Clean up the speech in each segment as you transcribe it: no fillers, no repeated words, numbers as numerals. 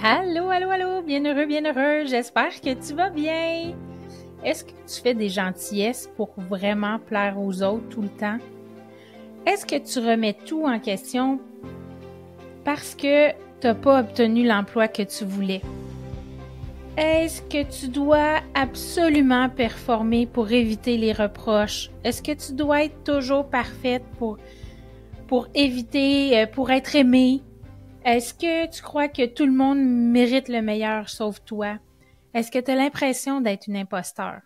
Allô, allô, allô, bienheureux, j'espère que tu vas bien. Est-ce que tu fais des gentillesses pour vraiment plaire aux autres tout le temps? Est-ce que tu remets tout en question parce que tu n'as pas obtenu l'emploi que tu voulais? Est-ce que tu dois absolument performer pour éviter les reproches? Est-ce que tu dois être toujours parfaite pour éviter, pour être aimée? Est-ce que tu crois que tout le monde mérite le meilleur sauf toi? Est-ce que tu as l'impression d'être une imposteur?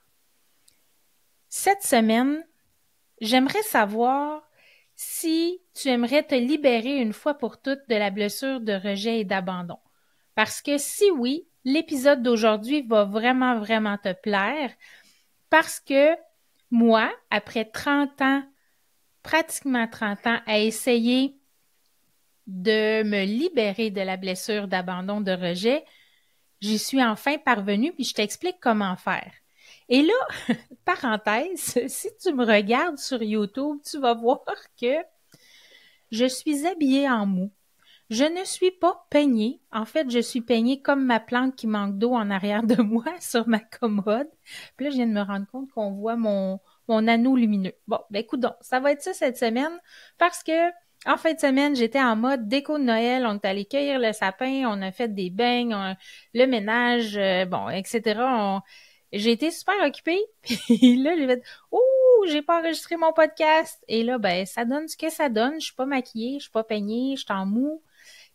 Cette semaine, j'aimerais savoir si tu aimerais te libérer une fois pour toutes de la blessure de rejet et d'abandon. Parce que si oui, l'épisode d'aujourd'hui va vraiment te plaire parce que moi, après 30 ans, pratiquement 30 ans, à essayer de me libérer de la blessure d'abandon, de rejet, j'y suis enfin parvenue, puis je t'explique comment faire. Et là, parenthèse, si tu me regardes sur YouTube, tu vas voir que je suis habillée en mou. Je ne suis pas peignée. En fait, je suis peignée comme ma plante qui manque d'eau en arrière de moi sur ma commode. Puis là, je viens de me rendre compte qu'on voit mon anneau lumineux. Bon, ben écoute donc, ça va être ça cette semaine parce que en fin de semaine, j'étais en mode déco de Noël. On est allé cueillir le sapin, on a fait des beignes, le ménage, bon, etc. J'ai été super occupée. Puis là, j'ai fait « Ouh, j'ai pas enregistré mon podcast! » Et là, ben, ça donne ce que ça donne. Je suis pas maquillée, je suis pas peignée, je suis en mou.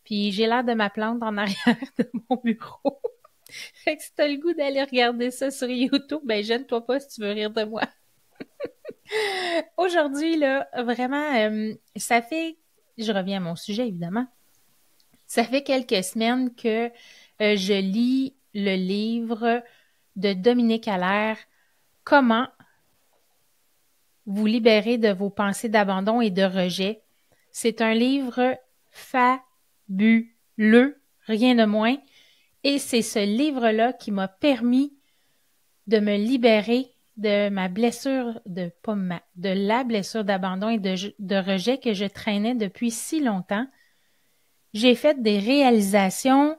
Puis j'ai l'air de ma plante en arrière de mon bureau. Fait que si t'as le goût d'aller regarder ça sur YouTube, ben gêne-toi pas si tu veux rire de moi. Aujourd'hui, là, vraiment, ça fait... Je reviens à mon sujet, évidemment. Ça fait quelques semaines que je lis le livre de Dominique Allaire, « Comment vous libérer de vos pensées d'abandon et de rejet ». C'est un livre fabuleux, rien de moins. Et c'est ce livre-là qui m'a permis de me libérer de ma blessure, de la blessure d'abandon et de rejet que je traînais depuis si longtemps. J'ai fait des réalisations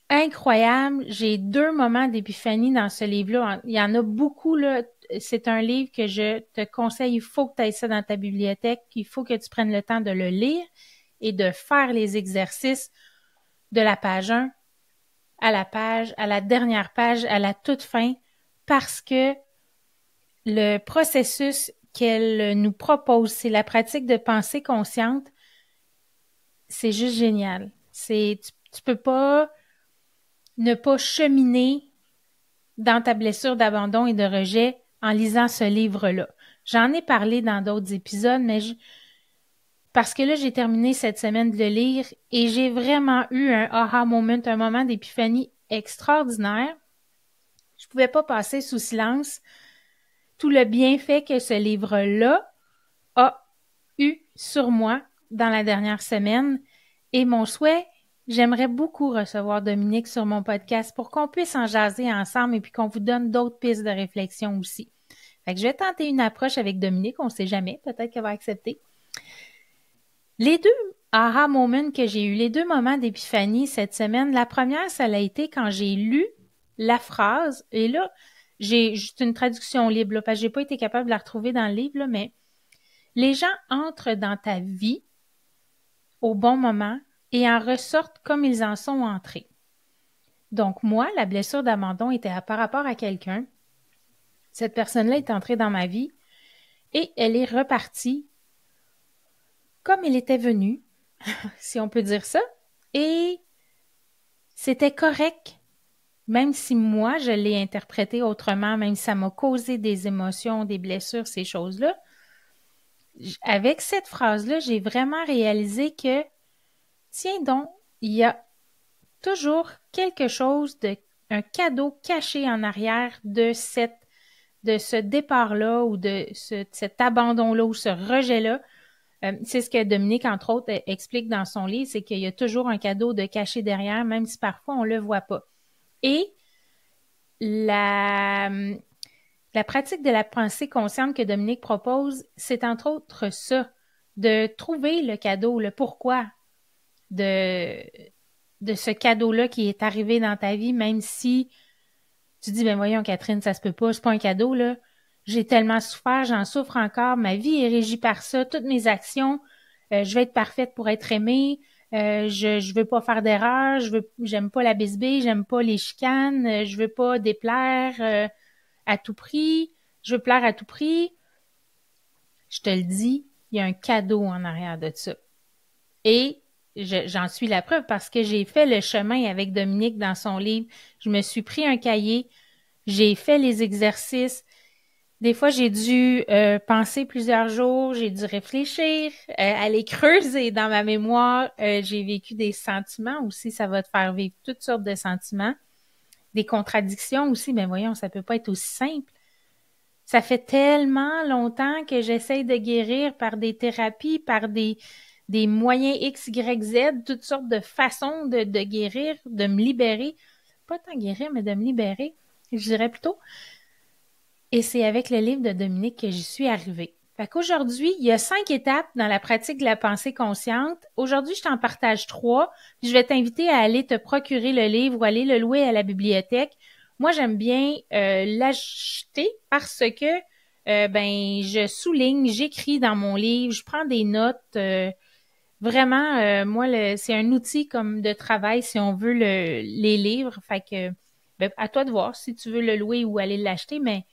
incroyables. J'ai 2 moments d'épiphanie dans ce livre-là. Il y en a beaucoup, là. C'est un livre que je te conseille. Il faut que tu ailles ça dans ta bibliothèque. Il faut que tu prennes le temps de le lire et de faire les exercices de la page 1 à la dernière page, à la toute fin, parce que le processus qu'elle nous propose, c'est la pratique de pensée consciente, c'est juste génial. Tu peux pas ne pas cheminer dans ta blessure d'abandon et de rejet en lisant ce livre-là. J'en ai parlé dans d'autres épisodes, mais parce que là, j'ai terminé cette semaine de le lire et j'ai vraiment eu un aha moment, un moment d'épiphanie extraordinaire. Je pouvais pas passer sous silence tout le bienfait que ce livre-là a eu sur moi dans la dernière semaine. Et mon souhait, j'aimerais beaucoup recevoir Dominique sur mon podcast pour qu'on puisse en jaser ensemble et puis qu'on vous donne d'autres pistes de réflexion aussi. Fait que je vais tenter une approche avec Dominique, on ne sait jamais, peut-être qu'elle va accepter. Les 2 aha moments que j'ai eu, les 2 moments d'épiphanie cette semaine, la première, ça a été quand j'ai lu la phrase, et là, j'ai juste une traduction libre, là, parce que j'ai pas été capable de la retrouver dans le livre, là, mais les gens entrent dans ta vie au bon moment et en ressortent comme ils en sont entrés. Donc, moi, la blessure d'abandon était par rapport à quelqu'un. Cette personne-là est entrée dans ma vie et elle est repartie comme elle était venue, si on peut dire ça, et c'était correct, même si moi, je l'ai interprété autrement, même si ça m'a causé des émotions, des blessures, ces choses-là. Avec cette phrase-là, j'ai vraiment réalisé que, tiens donc, il y a toujours quelque chose un cadeau caché en arrière de ce départ-là ou de cet abandon-là ou ce rejet-là. C'est ce que Dominique, entre autres, explique dans son livre, c'est qu'il y a toujours un cadeau de caché derrière, même si parfois on le voit pas. Et la pratique de la pensée consciente que Dominique propose, c'est entre autres ça, de trouver le cadeau, le pourquoi de de ce cadeau-là qui est arrivé dans ta vie, même si tu dis, ben voyons, Catherine, ça se peut pas, c'est pas un cadeau, là. J'ai tellement souffert, j'en souffre encore, ma vie est régie par ça, toutes mes actions, je vais être parfaite pour être aimée, je veux pas faire d'erreur, j'aime pas la bisbille, j'aime pas les chicanes, je veux pas déplaire à tout prix, je veux plaire à tout prix. Je te le dis, il y a un cadeau en arrière de ça. Et j'en suis la preuve parce que j'ai fait le chemin avec Dominique dans son livre. Je me suis pris un cahier, j'ai fait les exercices. Des fois, j'ai dû penser plusieurs jours, j'ai dû réfléchir, aller creuser dans ma mémoire. J'ai vécu des sentiments aussi, ça va te faire vivre toutes sortes de sentiments. Des contradictions aussi, mais voyons, ça peut pas être aussi simple. Ça fait tellement longtemps que j'essaye de guérir par des thérapies, par des moyens X, Y, Z, toutes sortes de façons de guérir, de me libérer. Pas tant guérir, mais de me libérer, je dirais plutôt. Et c'est avec le livre de Dominique que j'y suis arrivée. Fait qu'aujourd'hui, il y a 5 étapes dans la pratique de la pensée consciente. Aujourd'hui, je t'en partage 3. Puis je vais t'inviter à aller te procurer le livre ou aller le louer à la bibliothèque. Moi, j'aime bien l'acheter parce que je souligne, j'écris dans mon livre, je prends des notes. Vraiment, moi, c'est un outil comme de travail si on veut les livres. Fait que à toi de voir si tu veux le louer ou aller l'acheter, mais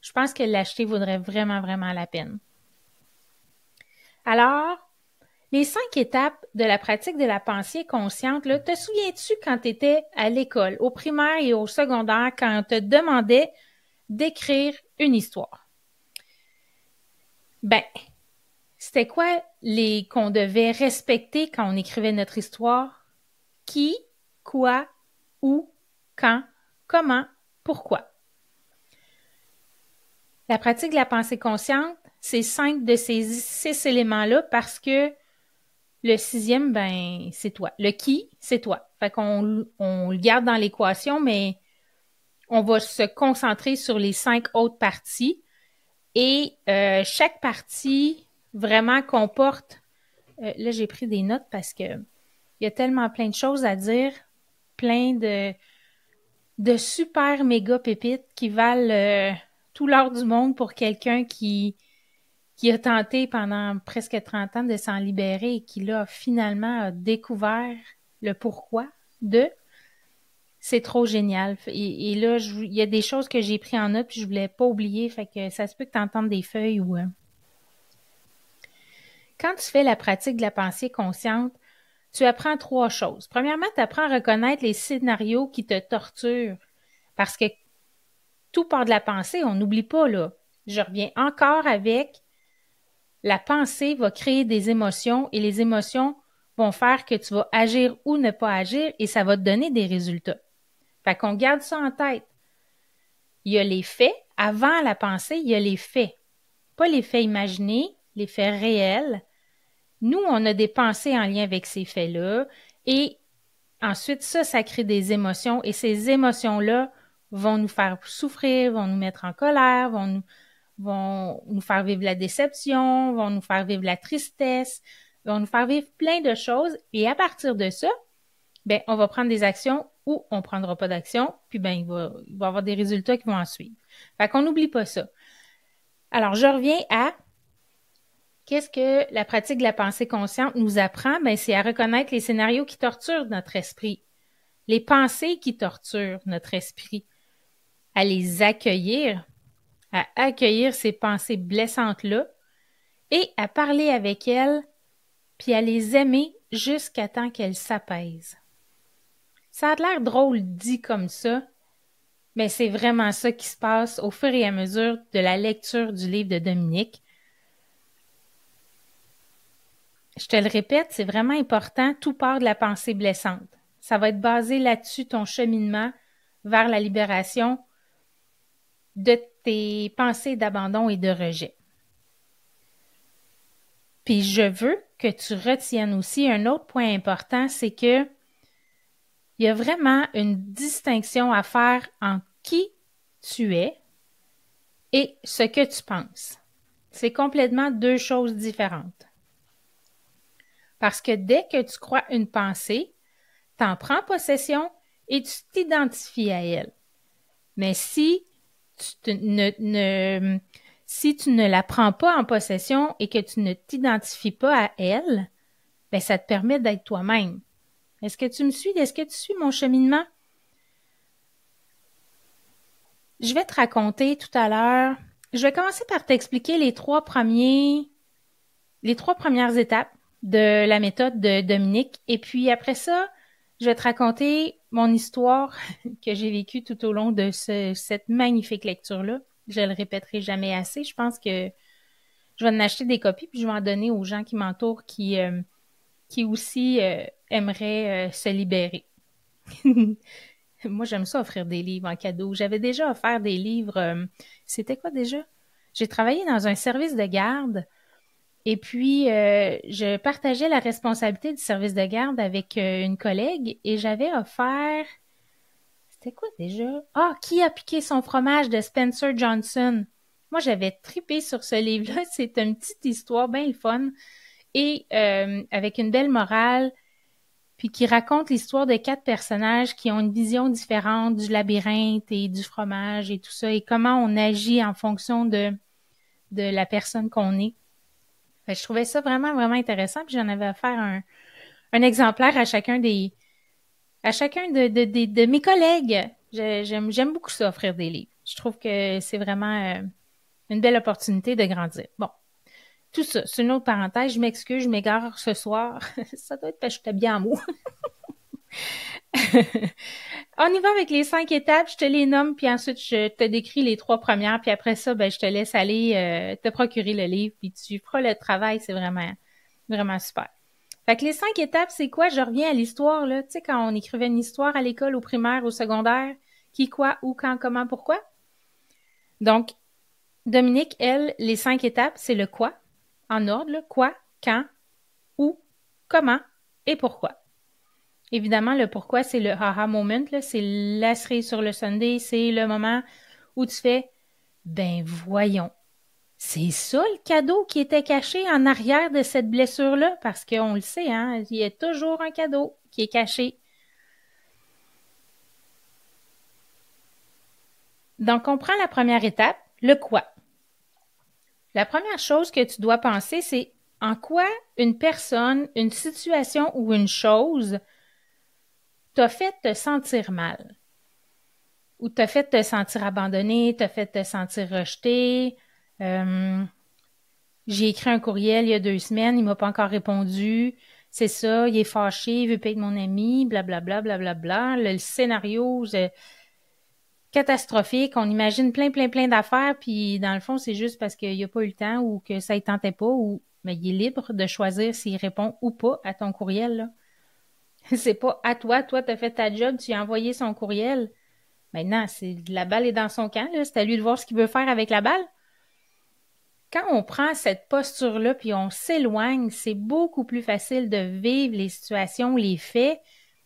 je pense que l'acheter vaudrait vraiment, vraiment la peine. Alors, les 5 étapes de la pratique de la pensée consciente, là, te souviens-tu quand tu étais à l'école, au primaire et au secondaire, quand on te demandait d'écrire une histoire? Ben, c'était quoi qu'on devait respecter quand on écrivait notre histoire? Qui, quoi, où, quand, comment, pourquoi? La pratique de la pensée consciente, c'est 5 de ces 6 éléments-là parce que le 6e, ben, c'est toi. Le qui, c'est toi. Fait qu'on le garde dans l'équation, mais on va se concentrer sur les 5 autres parties. Et chaque partie vraiment comporte... là, j'ai pris des notes parce que il y a tellement plein de choses à dire, plein de super méga pépites qui valent tout l'or du monde pour quelqu'un qui a tenté pendant presque 30 ans de s'en libérer et qui, là, finalement, a découvert le pourquoi de. C'est trop génial. Et là, il y a des choses que j'ai pris en note puis je voulais pas oublier, fait que ça se peut que tu entendes des feuilles ou... Quand tu fais la pratique de la pensée consciente, tu apprends 3 choses. Premièrement, tu apprends à reconnaître les scénarios qui te torturent parce que tout part de la pensée, on n'oublie pas, là. Je reviens encore avec la pensée va créer des émotions et les émotions vont faire que tu vas agir ou ne pas agir et ça va te donner des résultats. Fait qu'on garde ça en tête. Il y a les faits. Avant la pensée, il y a les faits. Pas les faits imaginés, les faits réels. Nous, on a des pensées en lien avec ces faits-là et ensuite, ça crée des émotions et ces émotions-là vont nous faire souffrir, vont nous mettre en colère, vont nous faire vivre la déception, vont nous faire vivre la tristesse, vont nous faire vivre plein de choses. Et à partir de ça, ben, on va prendre des actions ou on prendra pas d'action, puis ben, il va y avoir des résultats qui vont en suivre. Fait qu'on n'oublie pas ça. Alors, je reviens à qu'est-ce que la pratique de la pensée consciente nous apprend? Ben, c'est à reconnaître les scénarios qui torturent notre esprit, les pensées qui torturent notre esprit, à les accueillir, à accueillir ces pensées blessantes-là et à parler avec elles, puis à les aimer jusqu'à temps qu'elles s'apaisent. Ça a l'air drôle dit comme ça, mais c'est vraiment ça qui se passe au fur et à mesure de la lecture du livre de Dominique. Je te le répète, c'est vraiment important, tout part de la pensée blessante. Ça va être basé là-dessus, ton cheminement vers la libération de tes pensées d'abandon et de rejet. Puis je veux que tu retiennes aussi un autre point important, c'est que il y a vraiment une distinction à faire entre qui tu es et ce que tu penses. C'est complètement 2 choses différentes. Parce que dès que tu crois une pensée, t'en prends possession et tu t'identifies à elle. Mais si tu ne la prends pas en possession et que tu ne t'identifies pas à elle, ben ça te permet d'être toi-même. Est-ce que tu me suis? Est-ce que tu suis mon cheminement? Je vais te raconter tout à l'heure. Je vais commencer par t'expliquer les trois premières étapes de la méthode de Dominique. Et puis après ça, je vais te raconter mon histoire que j'ai vécue tout au long de cette magnifique lecture-là. Je le répéterai jamais assez. Je pense que je vais en acheter des copies puis je vais en donner aux gens qui m'entourent qui aussi aimeraient se libérer. Moi, j'aime ça offrir des livres en cadeau. J'avais déjà offert des livres. C'était quoi déjà? J'ai travaillé dans un service de garde et puis je partageais la responsabilité du service de garde avec une collègue et j'avais offert. C'était quoi déjà? Ah, Qui a piqué son fromage de Spencer Johnson. Moi, j'avais tripé sur ce livre-là. C'est une petite histoire bien le fun et avec une belle morale. Puis qui raconte l'histoire de 4 personnages qui ont une vision différente du labyrinthe et du fromage et tout ça, et comment on agit en fonction de la personne qu'on est. Fait que je trouvais ça vraiment, vraiment intéressant, puis j'en avais offert un exemplaire à chacun de mes collègues. J'aime beaucoup ça, offrir des livres. Je trouve que c'est vraiment une belle opportunité de grandir. Bon. Tout ça, c'est une autre parenthèse. Je m'excuse, je m'égare ce soir. Ça doit être parce que j'étais bien en mots. On y va avec les 5 étapes, je te les nomme, puis ensuite je te décris les 3 premières, puis après ça, ben je te laisse aller te procurer le livre, puis tu feras le travail, c'est vraiment, vraiment super. Fait que les 5 étapes, c'est quoi? Je reviens à l'histoire, là. Tu sais, quand on écrivait une histoire à l'école, au primaire, au secondaire, qui, quoi, où, quand, comment, pourquoi? Donc, Dominique, elle, les 5 étapes, c'est le quoi, en ordre, là, quoi, quand, où, comment et pourquoi. Évidemment, le pourquoi, c'est le aha moment, là, c'est la cerise sur le sundae, c'est le moment où tu fais « Ben voyons, c'est ça le cadeau qui était caché en arrière de cette blessure-là? » Parce qu'on le sait, hein, il y a toujours un cadeau qui est caché. Donc, on prend la première étape, le quoi. La première chose que tu dois penser, c'est en quoi une personne, une situation ou une chose t'a fait te sentir mal, ou t'a fait te sentir abandonné, t'a fait te sentir rejeté. J'ai écrit un courriel il y a 2 semaines, il m'a pas encore répondu. C'est ça, il est fâché, il veut pas être mon ami, blablabla, blablabla. Le scénario catastrophique, on imagine plein d'affaires, puis dans le fond, c'est juste parce qu'il a pas eu le temps ou que ça ne tentait pas, ou mais il est libre de choisir s'il répond ou pas à ton courriel, là. C'est pas à toi, t'as fait ta job, tu lui as envoyé son courriel. Maintenant, la balle est dans son camp, là. C'est à lui de voir ce qu'il veut faire avec la balle. Quand on prend cette posture-là puis on s'éloigne, c'est beaucoup plus facile de vivre les situations, les faits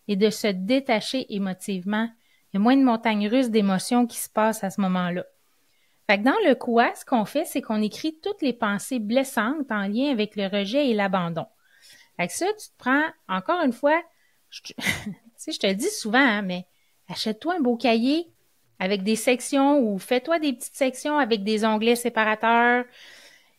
et de se détacher émotivement. Il y a moins de montagnes russes d'émotions qui se passent à ce moment-là. Fait que dans le quoi, ce qu'on fait, c'est qu'on écrit toutes les pensées blessantes en lien avec le rejet et l'abandon. Fait que ça, tu te prends, encore une fois, tu sais, je te le dis souvent, hein, mais achète-toi un beau cahier avec des sections ou fais-toi des petites sections avec des onglets séparateurs.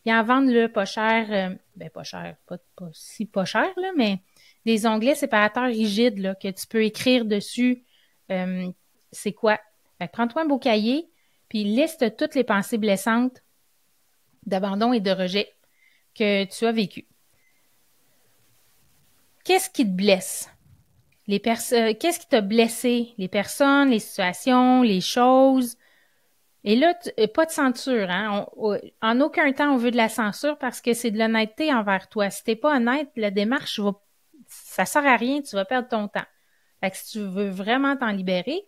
Ils en vendent là, pas cher, pas cher, pas si pas cher, là, mais des onglets séparateurs rigides là, que tu peux écrire dessus. C'est quoi? Fait que prends-toi un beau cahier, puis liste toutes les pensées blessantes d'abandon et de rejet que tu as vécues. Qu'est-ce qui te blesse? Qu'est-ce qui t'a blessé? Les personnes, les situations, les choses. Et là, pas de censure, hein? En aucun temps, on veut de la censure parce que c'est de l'honnêteté envers toi. Si t'es pas honnête, la démarche ça sert à rien, tu vas perdre ton temps. Fait que si tu veux vraiment t'en libérer,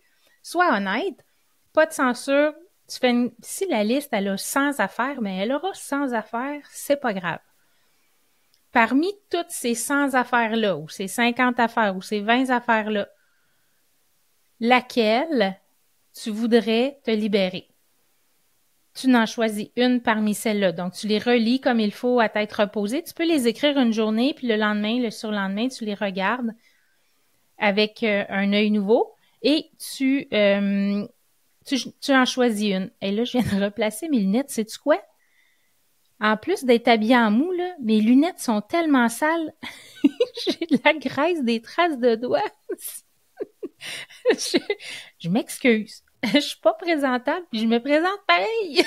sois honnête, pas de censure. Si la liste, elle a 100 affaires, mais elle aura 100 affaires, c'est pas grave. Parmi toutes ces 100 affaires-là, ou ces 50 affaires, ou ces 20 affaires-là, laquelle tu voudrais te libérer? Tu n'en choisis une parmi celles-là. Donc, tu les relis comme il faut à tête reposée. Tu peux les écrire une journée, puis le lendemain, le surlendemain, tu les regardes. avec un œil nouveau et tu en choisis une. Et là, je viens de replacer mes lunettes. Sais-tu quoi? En plus d'être habillée en mou, là, mes lunettes sont tellement sales. J'ai de la graisse, des traces de doigts. je m'excuse. Je suis pas présentable, puis je me présente pareil.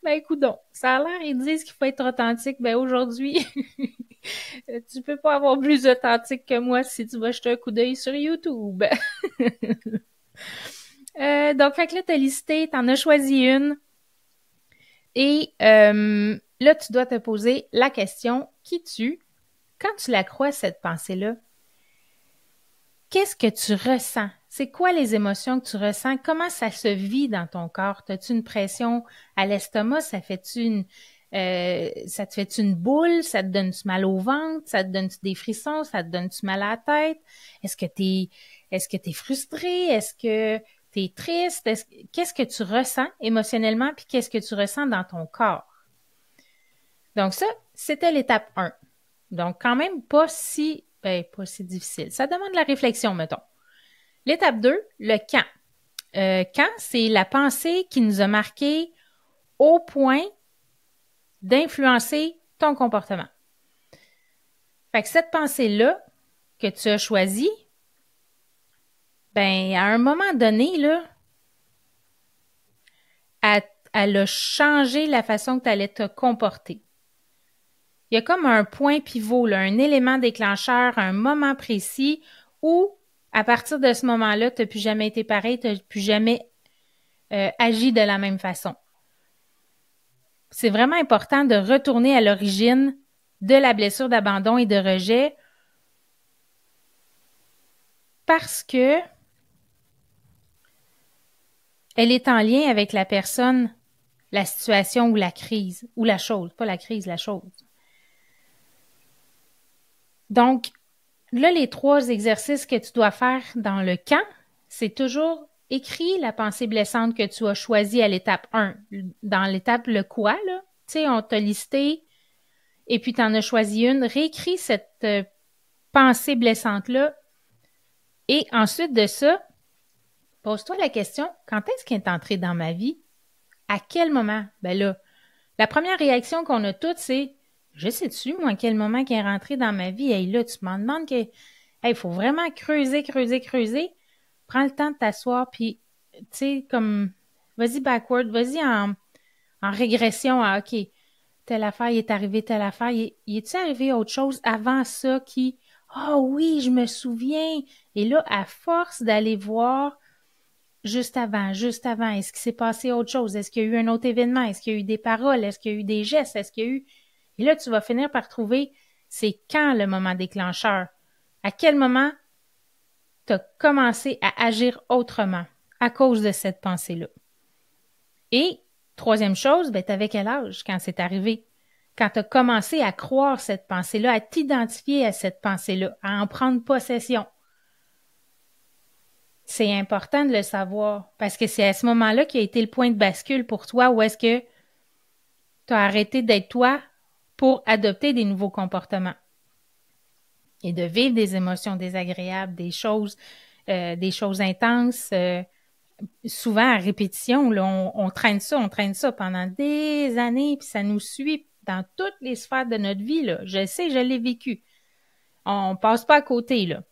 Ben, coudonc, ça a l'air, ils disent qu'il faut être authentique. Ben, aujourd'hui, tu peux pas avoir plus authentique que moi si tu vas jeter un coup d'œil sur YouTube. Donc, fait que là, t'as listé, t'en as choisi une. Et là, tu dois te poser la question, qui tu? Quand tu la crois, cette pensée-là, qu'est-ce que tu ressens? C'est quoi les émotions que tu ressens? Comment ça se vit dans ton corps? As-tu une pression à l'estomac? Ça te fait-tu une boule? Ça te donne-tu mal au ventre? Ça te donne-tu des frissons? Ça te donne-tu mal à la tête? Est-ce que t'es frustré? Est-ce que t'es triste? Qu'est-ce que tu ressens émotionnellement? Puis qu'est-ce que tu ressens dans ton corps? Donc ça, c'était l'étape 1. Donc quand même pas si difficile. Ça demande de la réflexion, mettons. L'étape 2, le quand. Quand, c'est la pensée qui nous a marqué au point d'influencer ton comportement. Fait que cette pensée-là que tu as choisie, ben à un moment donné, là, elle a changé la façon que tu allais te comporter. Il y a comme un point pivot, là, un élément déclencheur, un moment précis où, à partir de ce moment-là, tu n'as plus jamais été pareil, tu n'as plus jamais agi de la même façon. C'est vraiment important de retourner à l'origine de la blessure d'abandon et de rejet parce que elle est en lien avec la personne, la situation ou la crise, ou la chose, pas la crise, la chose. Donc, là, les 3 exercices que tu dois faire dans le quand, c'est toujours écrire la pensée blessante que tu as choisie à l'étape 1. Dans l'étape le quoi, là, tu sais, on t'a listé et puis tu en as choisi une. Réécris cette pensée blessante-là et ensuite de ça, pose-toi la question, quand est-ce qu'elle est entrée dans ma vie? À quel moment? Ben là, la première réaction qu'on a toutes, c'est je sais-tu, moi, à quel moment qu'elle est rentrée dans ma vie? Hey, là, tu m'en demandes que il faut vraiment creuser. Prends le temps de t'asseoir, puis, tu sais, comme, vas-y backward, vas-y en régression à, OK, telle affaire, il est arrivé telle affaire. Il est-tu arrivé autre chose avant ça qui, ah oui, je me souviens. Et là, à force d'aller voir juste avant, est-ce qu'il s'est passé autre chose? Est-ce qu'il y a eu un autre événement? Est-ce qu'il y a eu des paroles? Est-ce qu'il y a eu des gestes? Est-ce qu'il y a eu... Et là, tu vas finir par trouver c'est quand le moment déclencheur. À quel moment tu as commencé à agir autrement à cause de cette pensée-là. Et, troisième chose, ben, t'avais quel âge quand c'est arrivé? Quand tu as commencé à croire cette pensée-là, à t'identifier à cette pensée-là, à en prendre possession. C'est important de le savoir parce que c'est à ce moment-là qui a été le point de bascule pour toi où est-ce que tu as arrêté d'être toi pour adopter des nouveaux comportements et de vivre des émotions désagréables, des choses intenses, souvent à répétition. Là, on traîne ça pendant des années, puis ça nous suit dans toutes les sphères de notre vie. Là. Je sais, je l'ai vécu. On passe pas à côté, là.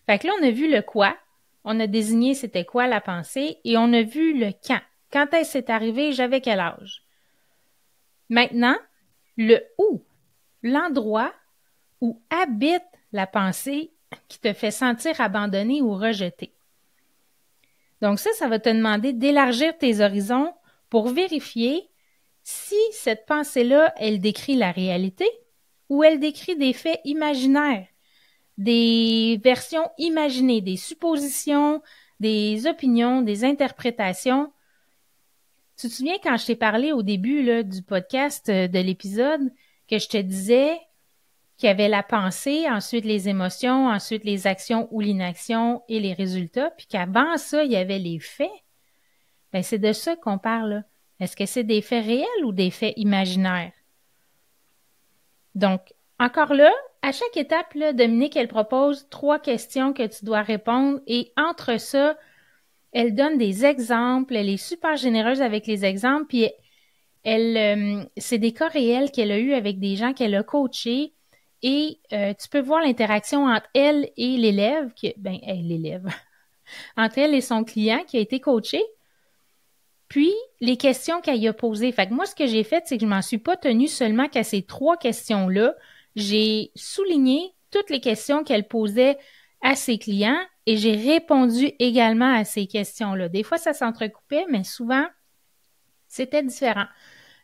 Fait que là, on a vu le quoi, on a désigné c'était quoi la pensée, et on a vu le quand. Quand est-ce que c'est arrivé, j'avais quel âge? Maintenant, le où, l'endroit où habite la pensée qui te fait sentir abandonné ou rejeté. Donc ça va te demander d'élargir tes horizons pour vérifier si cette pensée-là, elle décrit la réalité ou elle décrit des faits imaginaires, des versions imaginées, des suppositions, des opinions, des interprétations. Tu te souviens quand je t'ai parlé au début là, du podcast, de l'épisode, que je te disais qu'il y avait la pensée, ensuite les émotions, ensuite les actions ou l'inaction et les résultats, puis qu'avant ça, il y avait les faits? Bien, c'est de ça qu'on parle, là. Est-ce que c'est des faits réels ou des faits imaginaires? Donc, encore là, À chaque étape, là, Dominique, elle propose 3 questions que tu dois répondre et entre ça, elle donne des exemples, elle est super généreuse avec les exemples, puis c'est des cas réels qu'elle a eu avec des gens qu'elle a coachés et tu peux voir l'interaction entre elle et l'élève, entre elle et son client qui a été coaché, puis les questions qu'elle y a posées. Fait que moi, ce que j'ai fait, c'est que je m'en suis pas tenue seulement qu'à ces 3 questions-là. J'ai souligné toutes les questions qu'elle posait à ses clients et j'ai répondu également à ces questions-là. Des fois, ça s'entrecoupait, mais souvent, c'était différent.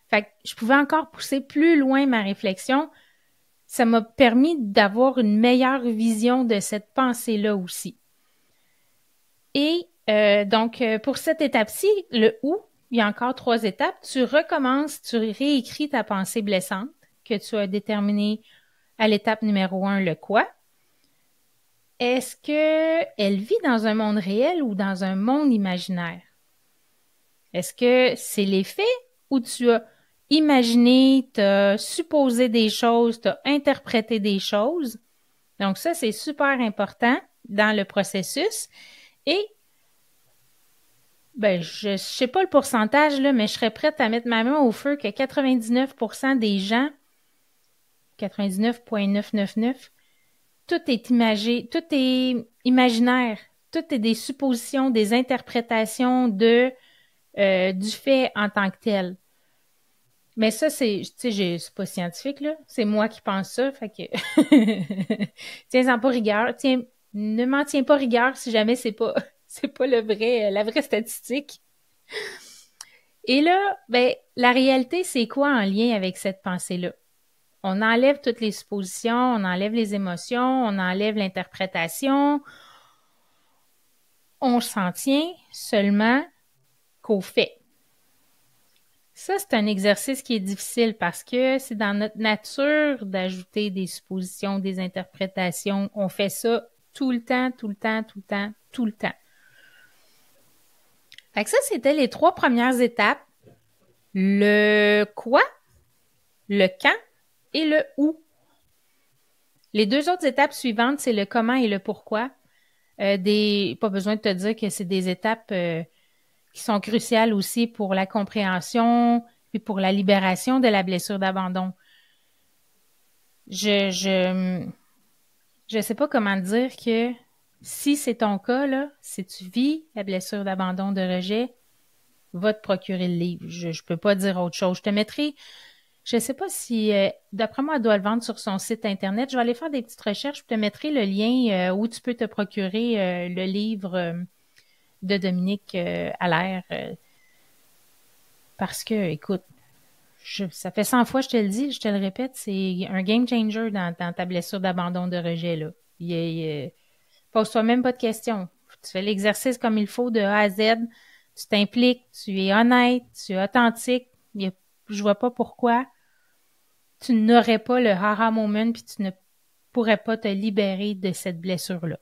Fait que je pouvais encore pousser plus loin ma réflexion. Ça m'a permis d'avoir une meilleure vision de cette pensée-là aussi. Et donc, pour cette étape-ci, le « où », il y a encore 3 étapes. Tu recommences, tu réécris ta pensée blessante que tu as déterminée à l'étape numéro 1, le « quoi ». Est-ce qu'elle vit dans un monde réel ou dans un monde imaginaire? Est-ce que c'est les faits ou tu as imaginé, tu as supposé des choses, tu as interprété des choses? Donc ça, c'est super important dans le processus. Et je sais pas le pourcentage, là, mais je serais prête à mettre ma main au feu que 99% des gens, 99,999, tout est imagé, tout est imaginaire, tout est des suppositions, des interprétations du fait en tant que tel. Mais ça, c'est pas scientifique, là. C'est moi qui pense ça, fait que tiens-en pas rigueur. Tiens, ne m'en tiens pas rigueur si jamais c'est pas la vraie statistique. Et là, la réalité, c'est quoi en lien avec cette pensée-là? On enlève toutes les suppositions, on enlève les émotions, on enlève l'interprétation. On s'en tient seulement qu'aux faits. Ça, c'est un exercice qui est difficile parce que c'est dans notre nature d'ajouter des suppositions, des interprétations. On fait ça tout le temps, tout le temps, tout le temps, tout le temps. Fait que ça, c'était les 3 premières étapes. Le quoi, le quand et le où. Les 2 autres étapes suivantes, c'est le comment et le pourquoi. Pas besoin de te dire que c'est des étapes qui sont cruciales aussi pour la compréhension puis pour la libération de la blessure d'abandon. Je sais pas comment dire que si c'est ton cas, là, si tu vis la blessure d'abandon, de rejet, va te procurer le livre. Je peux pas dire autre chose. Je te mettrai, je sais pas si, d'après moi, elle doit le vendre sur son site Internet. Je vais aller faire des petites recherches. Je te mettrai le lien où tu peux te procurer le livre de Dominique Allaire. Parce que, écoute, ça fait 100 fois que je te le dis, je te le répète, c'est un game changer dans ta blessure d'abandon, de rejet, là. Pose-toi même pas de questions. Tu fais l'exercice comme il faut de A à Z. Tu t'impliques, tu es honnête, tu es authentique. Je vois pas pourquoi tu n'aurais pas le aha moment puis tu ne pourrais pas te libérer de cette blessure-là.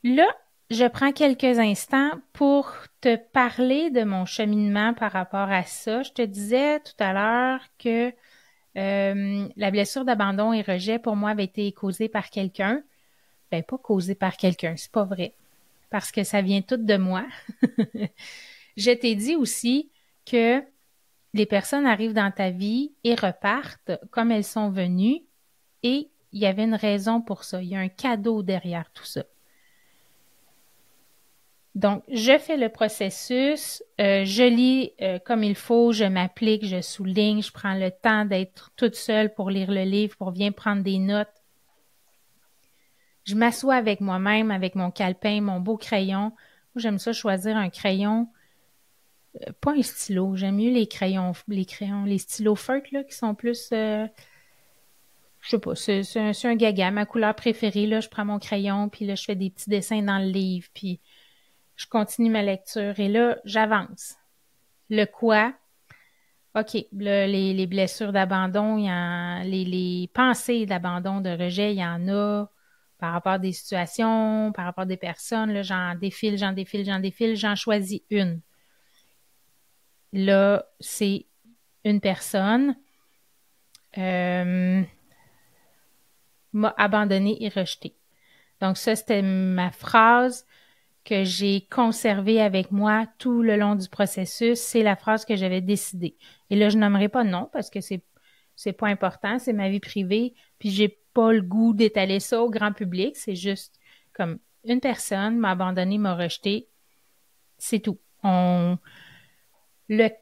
Là, je prends quelques instants pour te parler de mon cheminement par rapport à ça. Je te disais tout à l'heure que la blessure d'abandon et rejet pour moi avait été causée par quelqu'un. Pas causée par quelqu'un, c'est pas vrai. Parce que ça vient tout de moi. Je t'ai dit aussi que les personnes arrivent dans ta vie et repartent comme elles sont venues et il y avait une raison pour ça. Il y a un cadeau derrière tout ça. Donc, je fais le processus, je lis comme il faut, je m'applique, je souligne, je prends le temps d'être toute seule pour lire le livre, pour bien prendre des notes. Je m'assois avec moi-même, avec mon calepin, mon beau crayon. Moi, j'aime ça choisir un crayon, pas un stylo. J'aime mieux les stylos feutres, là, qui sont plus, je sais pas, c'est un gaga. Ma couleur préférée, là, je prends mon crayon, puis là, je fais des petits dessins dans le livre, puis je continue ma lecture. Et là, j'avance. Le quoi? OK, là, les blessures d'abandon, les pensées d'abandon, de rejet, il y en a par rapport à des situations, par rapport à des personnes. Là, j'en défile, j'en choisis une. Là, c'est une personne. m'a abandonné et rejeté. Donc ça, c'était ma phrase que j'ai conservée avec moi tout le long du processus. C'est la phrase que j'avais décidée. Et là, je nommerai pas de nom parce que c'est pas important, c'est ma vie privée, puis j'ai pas le goût d'étaler ça au grand public. C'est juste comme une personne m'a abandonné, m'a rejeté. C'est tout. Le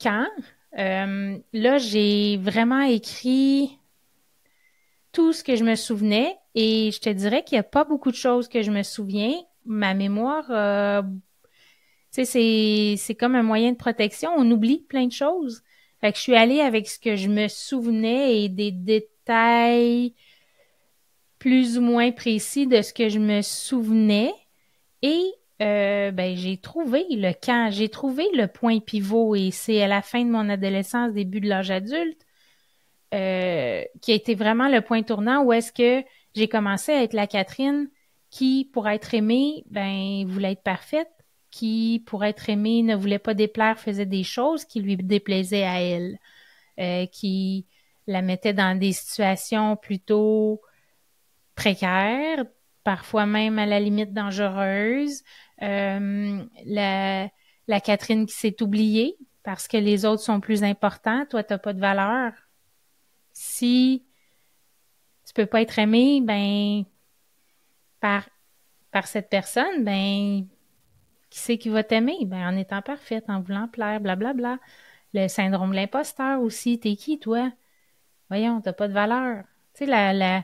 quand, là, j'ai vraiment écrit tout ce que je me souvenais et je te dirais qu'il n'y a pas beaucoup de choses que je me souviens. Ma mémoire, tu sais, c'est comme un moyen de protection. On oublie plein de choses. Fait que je suis allée avec ce que je me souvenais et des détails plus ou moins précis de ce que je me souvenais. Et ben, j'ai trouvé le quand, j'ai trouvé le point pivot et c'est à la fin de mon adolescence, début de l'âge adulte, qui a été vraiment le point tournant où est-ce que j'ai commencé à être la Catherine qui, pour être aimée, ben, voulait être parfaite, qui, pour être aimée, ne voulait pas déplaire, faisait des choses qui lui déplaisaient à elle, qui la mettait dans des situations plutôt précaires, parfois même à la limite dangereuse. La Catherine qui s'est oubliée parce que les autres sont plus importants, toi, t'as pas de valeur. Si tu peux pas être aimé, ben, par, par cette personne, ben, qui c'est qui va t'aimer? Ben, en étant parfaite, en voulant plaire, blablabla. Le syndrome de l'imposteur aussi. T'es qui, toi? Voyons, t'as pas de valeur. Tu sais,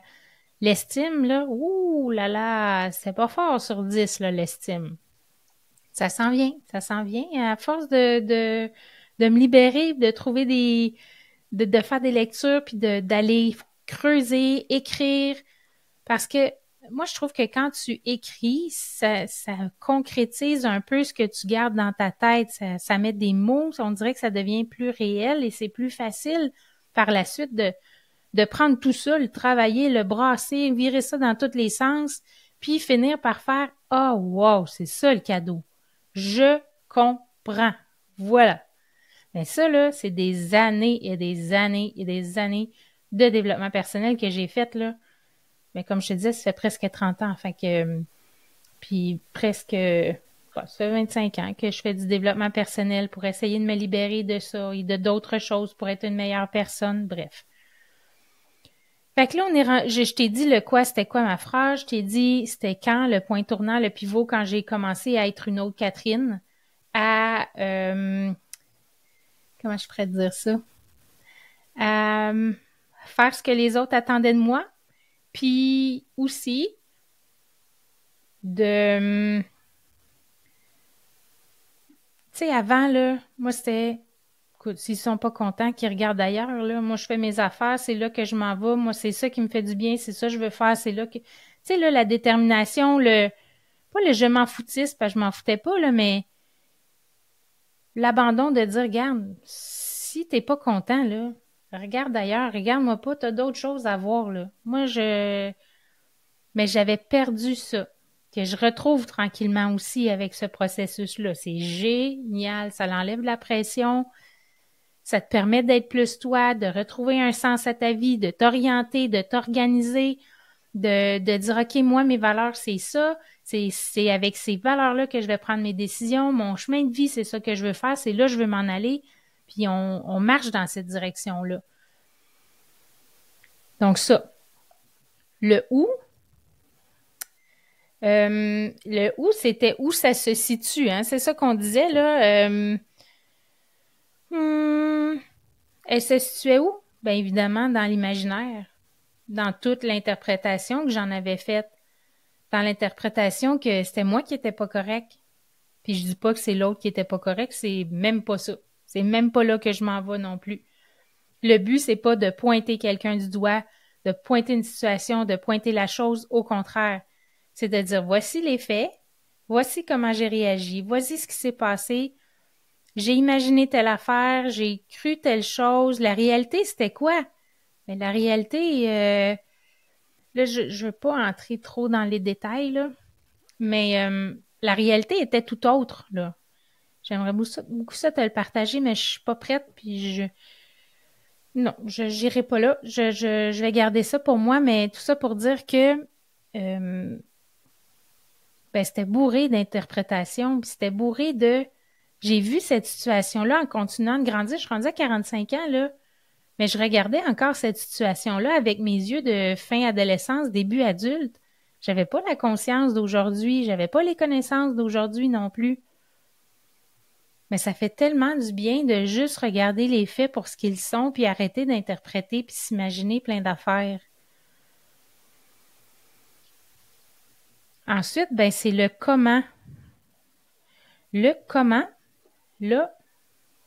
l'estime, là, ouh là là, c'est pas fort sur 10, là, l'estime. Ça s'en vient. À force de me libérer, de trouver de faire des lectures, puis d'aller creuser, écrire, parce que moi, je trouve que quand tu écris, ça concrétise un peu ce que tu gardes dans ta tête. Ça met des mots, on dirait que ça devient plus réel et c'est plus facile par la suite de prendre tout ça, le travailler, le brasser, virer ça dans tous les sens, puis finir par faire « Ah, oh, wow, c'est ça le cadeau. Je comprends. » Voilà. Mais ça, là, c'est des années et des années et des années de développement personnel que j'ai fait, là. Mais comme je te disais, ça fait presque 30 ans. Fait que, puis presque, ça fait 25 ans que je fais du développement personnel pour essayer de me libérer de ça et de d'autres choses pour être une meilleure personne. Bref. Fait que là, je t'ai dit le quoi, c'était quoi ma phrase. Je t'ai dit c'était quand, le point tournant, le pivot, quand j'ai commencé à être une autre Catherine, à, comment je pourrais dire ça? À faire ce que les autres attendaient de moi. Puis aussi, tu sais, avant, là, moi, c'était, écoute, s'ils sont pas contents, qu'ils regardent ailleurs, là. Moi, je fais mes affaires, c'est là que je m'en vais. Moi, c'est ça qui me fait du bien, c'est ça que je veux faire, c'est là que, tu sais, là, la détermination, pas le je m'en foutisse, parce que je m'en foutais pas, là, mais l'abandon de dire, regarde, si t'es pas content, là, regarde ailleurs, regarde-moi pas, t'as d'autres choses à voir, là. Mais j'avais perdu ça, que je retrouve tranquillement aussi avec ce processus-là. C'est génial, ça l'enlève de la pression, ça te permet d'être plus toi, de retrouver un sens à ta vie, de t'orienter, de t'organiser, de dire, OK, moi, mes valeurs, c'est ça, c'est avec ces valeurs-là que je vais prendre mes décisions, mon chemin de vie, c'est ça que je veux faire, c'est là que je veux m'en aller, puis on marche dans cette direction-là. Donc ça, le où, le où, c'était où ça se situe, hein? C'est ça qu'on disait, là. Elle se situait où? Bien évidemment, dans l'imaginaire, dans toute l'interprétation que j'en avais faite, dans l'interprétation que c'était moi qui étais pas correct. Puis je dis pas que c'est l'autre qui était pas correct, c'est même pas ça. C'est même pas là que je m'en vais non plus. Le but, c'est pas de pointer quelqu'un du doigt, de pointer une situation, de pointer la chose, au contraire. C'est de dire, voici les faits, voici comment j'ai réagi, voici ce qui s'est passé, j'ai imaginé telle affaire, j'ai cru telle chose, la réalité, c'était quoi? Mais la réalité, là, je veux pas entrer trop dans les détails, là, mais la réalité était tout autre, là. J'aimerais beaucoup ça te le partager, mais je suis pas prête, puis Non, je n'irai pas là. Je vais garder ça pour moi, mais tout ça pour dire que c'était bourré d'interprétations, puis c'était bourré de... J'ai vu cette situation-là en continuant de grandir. Je suis rendue à 45 ans, là, mais je regardais encore cette situation-là avec mes yeux de fin adolescence, début adulte. J'avais pas la conscience d'aujourd'hui, j'avais pas les connaissances d'aujourd'hui non plus. Mais ça fait tellement du bien de juste regarder les faits pour ce qu'ils sont, puis arrêter d'interpréter, puis s'imaginer plein d'affaires. Ensuite, c'est le comment. Le comment, là,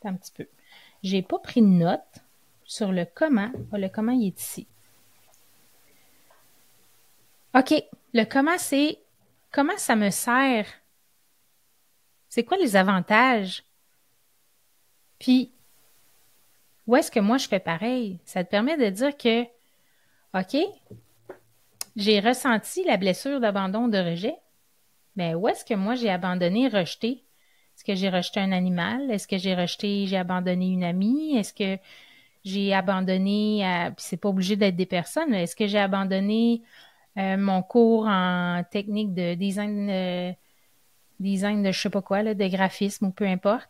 un petit peu. J'ai pas pris de note sur le comment. Le comment, il est ici. OK, le comment, c'est comment ça me sert? C'est quoi les avantages? Puis, où est-ce que moi je fais pareil? Ça te permet de dire que, OK, j'ai ressenti la blessure d'abandon, de rejet, mais où est-ce que moi j'ai abandonné, rejeté? Est-ce que j'ai rejeté un animal? Est-ce que j'ai abandonné une amie? Est-ce que j'ai abandonné, puis c'est pas obligé d'être des personnes, mais est-ce que j'ai abandonné mon cours en technique de design de je sais pas quoi, là, de graphisme ou peu importe?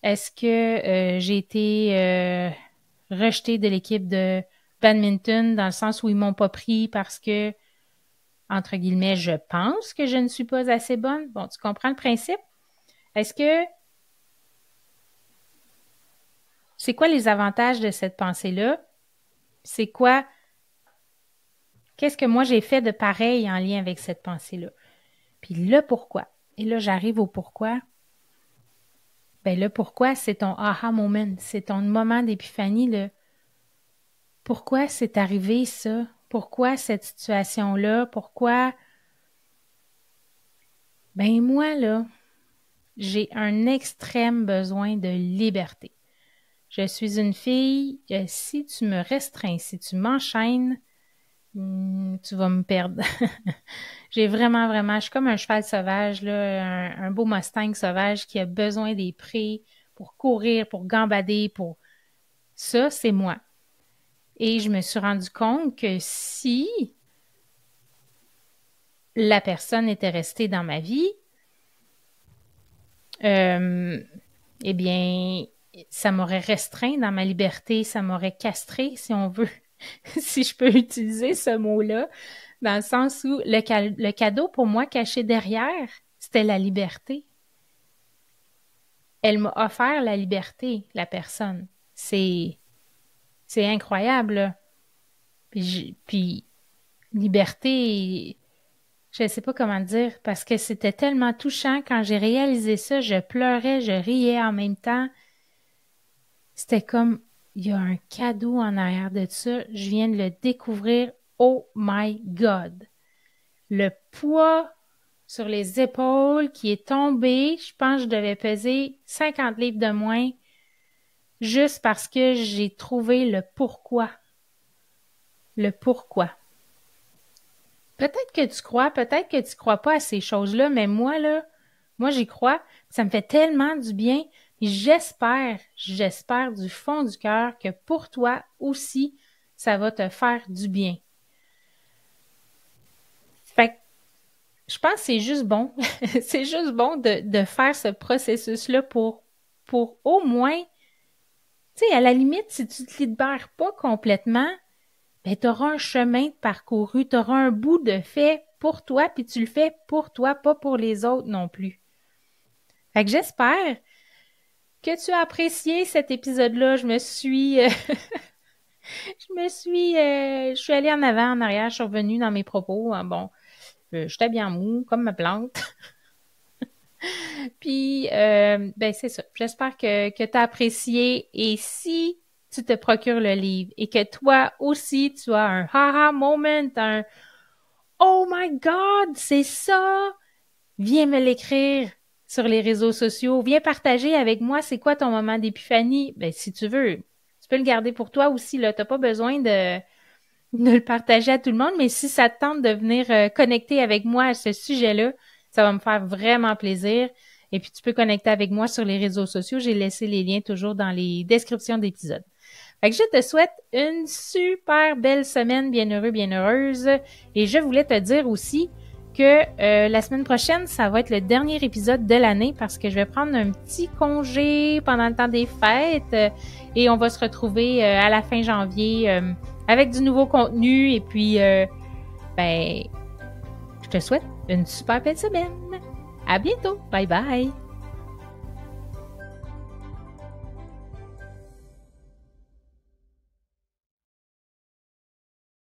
Est-ce que j'ai été rejetée de l'équipe de badminton dans le sens où ils m'ont pas pris parce que, entre guillemets, je pense que je ne suis pas assez bonne? Bon, tu comprends le principe? Est-ce que c'est quoi les avantages de cette pensée-là? C'est quoi? Qu'est-ce que moi j'ai fait de pareil en lien avec cette pensée-là? Puis le pourquoi. Et là, j'arrive au pourquoi. Le pourquoi, c'est ton aha moment, c'est ton moment d'épiphanie, le pourquoi c'est arrivé ça? Pourquoi cette situation-là? Pourquoi? Moi, là, j'ai un extrême besoin de liberté. Je suis une fille, si tu me restreins, si tu m'enchaînes, tu vas me perdre. J'ai vraiment, je suis comme un cheval sauvage, là, un beau Mustang sauvage qui a besoin des prés pour courir, pour gambader, pour... Ça, c'est moi. Et je me suis rendu compte que si la personne était restée dans ma vie, eh bien, ça m'aurait restreint dans ma liberté, ça m'aurait castré, si on veut, si je peux utiliser ce mot-là, dans le sens où le cadeau pour moi caché derrière, c'était la liberté. Elle m'a offert la liberté, la personne. C'est incroyable, là. Puis liberté, je ne sais pas comment dire, parce que c'était tellement touchant. Quand j'ai réalisé ça, je pleurais, je riais en même temps. C'était comme, il y a un cadeau en arrière de ça. Je viens de le découvrir. Oh my God! Le poids sur les épaules qui est tombé, je pense que je devais peser 50 livres de moins juste parce que j'ai trouvé le pourquoi. Le pourquoi. Peut-être que tu crois pas à ces choses-là, mais moi, là, j'y crois. Ça me fait tellement du bien. Et j'espère du fond du cœur que pour toi aussi, ça va te faire du bien. Fait que, je pense que c'est juste bon. C'est juste bon de faire ce processus-là pour au moins, tu sais, à la limite, si tu te libères pas complètement, tu auras un chemin de parcouru, tu auras un bout de fait pour toi, puis tu le fais pour toi, pas pour les autres non plus. Fait que j'espère que tu as apprécié cet épisode-là. Je suis allée en avant, en arrière, je suis revenue dans mes propos. Je suis bien mou, comme ma plante. Puis, c'est ça. J'espère que tu as apprécié. Et si tu te procures le livre et que toi aussi, tu as un haha moment, un oh my God, c'est ça! Viens me l'écrire sur les réseaux sociaux. Viens partager avec moi c'est quoi ton moment d'épiphanie. Si tu veux, tu peux le garder pour toi aussi. Tu n'as pas besoin de le partager à tout le monde, mais si ça te tente de venir connecter avec moi à ce sujet-là, ça va me faire vraiment plaisir. Et puis, tu peux connecter avec moi sur les réseaux sociaux. J'ai laissé les liens toujours dans les descriptions d'épisodes. Fait que je te souhaite une super belle semaine, bien heureux, bien heureuse. Et je voulais te dire aussi que la semaine prochaine, ça va être le dernier épisode de l'année parce que je vais prendre un petit congé pendant le temps des fêtes et on va se retrouver à la fin janvier avec du nouveau contenu. Et puis, je te souhaite une super belle semaine. À bientôt. Bye bye.